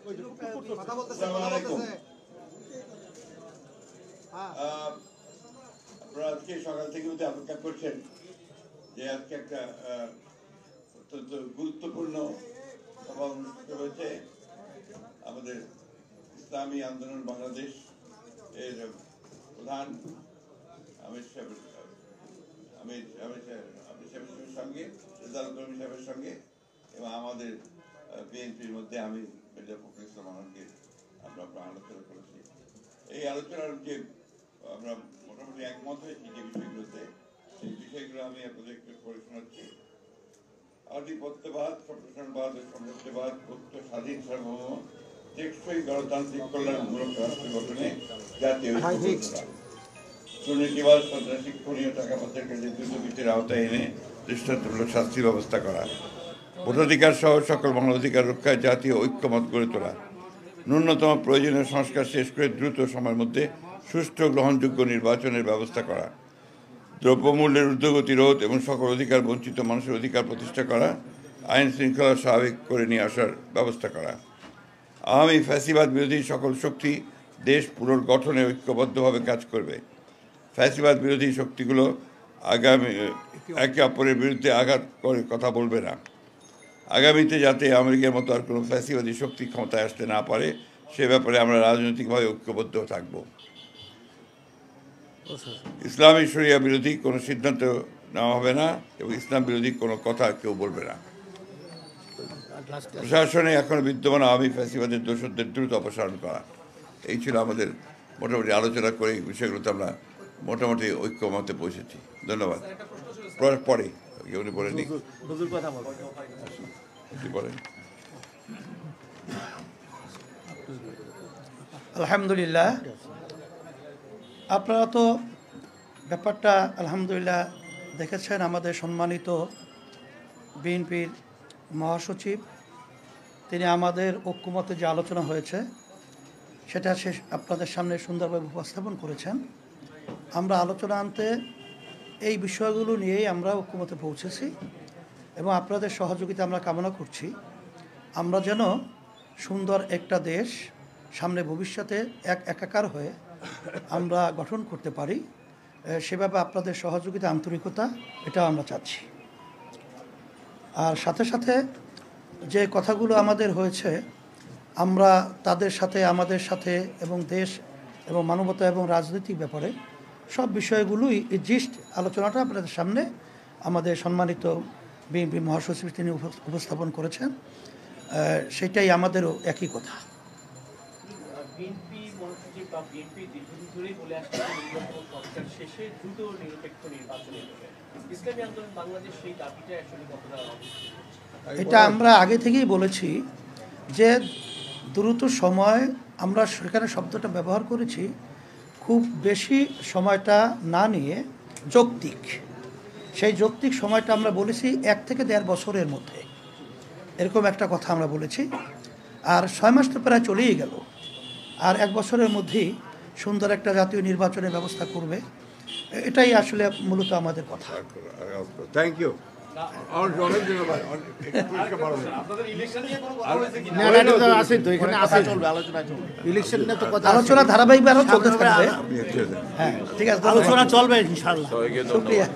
আসসালামু আলাইকুম। আপনারা আজকে সকাল থেকে অপেক্ষা করছেন যে আজকে একটা অত্যন্ত গুরুত্বপূর্ণ সভা অনুষ্ঠিত হয়েছে। আমাদের ইসলামী আন্দোলন বাংলাদেশ এর প্রধান আমির সাহেবের সঙ্গে, রেজাউল করিম সাহেবের সঙ্গে এবং আমাদের বিএনপির মধ্যে আমি মির্জা ফখরুল ইসলাম আলমকে আমরা আলোচনা করেছি। এই আলোচনার যে আমরা মোটামুটি একমত হয়েছি যে বিষয়গুলোতে, সেই বিষয়গুলো আমি আপনাদের একটু পড়ে শোনাচ্ছি। আধিপত্যবাদ, সম্প্রসারণবাদ ও সমৃদ্ধবাদ, মুক্ত স্বাধীন সার্বভৌম টেকসই গণতান্ত্রিক কল্যাণমূলক রাষ্ট্র গঠনে জাতীয় দুর্নীতিবাদ, সন্ত্রাসী, খুনীয় টাকা পাচারকারীদের দ্রুত বিচারের আওতায় এনে দৃষ্টান্তমূলক শাস্তি ব্যবস্থা করা, ভোটাধিকার সহ সকল মানবাধিকার রক্ষায় জাতীয় ঐক্যমত গড়ে তোলা, ন্যূনতম প্রয়োজনীয় সংস্কার শেষ করে দ্রুত সময়ের মধ্যে সুষ্ঠু গ্রহণযোগ্য নির্বাচনের ব্যবস্থা করা, দ্রব্যমূল্যের ঊর্ধ্বগতি রোধ এবং সকল অধিকার বঞ্চিত মানুষের অধিকার প্রতিষ্ঠা করা, আইন শৃঙ্খলা স্বাভাবিক করে নিয়ে আসার ব্যবস্থা করা, আওয়ামী ফ্যাসিবাদ বিরোধী সকল শক্তি দেশ পুনর্গঠনে ঐক্যবদ্ধভাবে কাজ করবে। ফ্যাসিবাদ বিরোধী শক্তিগুলো একে অপরের বিরুদ্ধে আঘাত করে কথা বলবে না। আগামীতে যাতে আমেরিকার মতো আর কোনো ফ্যাসিবাদী শক্তি ক্ষমতায় আসতে না পারে সে ব্যাপারে আমরা রাজনৈতিকভাবে ঐক্যবদ্ধ থাকব। ইসলামী শরিয়া বিরোধী কোনো সিদ্ধান্ত নেওয়া হবে না এবং ইসলাম বিরোধী কোনো কথা কেউ বলবে না। প্রশাসনে এখন বিদ্যমান আওয়ামী ফ্যাসিবাদের দোষরদের দ্রুত অপসারণ করা। এই ছিল আমাদের মোটামুটি আলোচনা করে এই বিষয়গুলোতে আমরা মোটামুটি ঐক্যমতে পৌঁছেছি। ধন্যবাদ। পরে উনি বলেনি বলেন। আলহামদুলিল্লাহ, আপনারা তো ব্যাপারটা আলহামদুলিল্লাহ দেখেছেন। আমাদের সম্মানিত বিএনপির মহাসচিব তিনি আমাদের ঐক্যমতে যে আলোচনা হয়েছে সেটা আপনাদের সামনে সুন্দরভাবে উপস্থাপন করেছেন। আমরা আলোচনা আনতে এই বিষয়গুলো নিয়েই আমরা ঐক্যমতে পৌঁছেছি এবং আপনাদের সহযোগিতা আমরা কামনা করছি। আমরা যেন সুন্দর একটা দেশ সামনে ভবিষ্যতে একাকার হয়ে আমরা গঠন করতে পারি, সেভাবে আপনাদের সহযোগিতা, আন্তরিকতা এটাও আমরা চাচ্ছি। আর সাথে সাথে যে কথাগুলো আমাদের হয়েছে আমরা তাদের সাথে, আমাদের সাথে এবং দেশ এবং মানবতা এবং রাজনৈতিক ব্যাপারে সব বিষয়গুলোই জিস্ট আলোচনাটা আপনাদের সামনে আমাদের সম্মানিত বিএনপি মহাসচিব তিনি উপস্থাপন করেছেন। সেটাই আমাদেরও একই কথা। বিএনপি মহাসচিব বা বিএনপি দীর্ঘদিন ধরেই বলে আসছে নির্বাচন সংস্কার শেষে দ্রুত নিরপেক্ষ নির্বাচনের হবে। ইসলামী আন্দোলন বাংলাদেশ সেই দাবিটা আসলে কতটা? এটা আমরা আগে থেকেই বলেছি যে দ্রুত সময়, আমরা সেখানে শব্দটা ব্যবহার করেছি, খুব বেশি সময়টা না নিয়ে যৌক্তিক, সেই যৌক্তিক সময়টা আমরা বলেছি 1 থেকে 1.5 বছরের মধ্যে, এরকম একটা কথা আমরা বলেছি। আর 6 মাস তো প্রায় চলেই গেল, আর 1 বছরের মধ্যেই সুন্দর একটা জাতীয় নির্বাচনের ব্যবস্থা করবে, এটাই আসলে মূলত আমাদের কথা। Thank you. আলোচনা ধারাবাহিকভাবে চলতে থাকবে। হ্যাঁ, ঠিক আছে, আলোচনা চলবে ইনশাআল্লাহ। শুকরিয়া।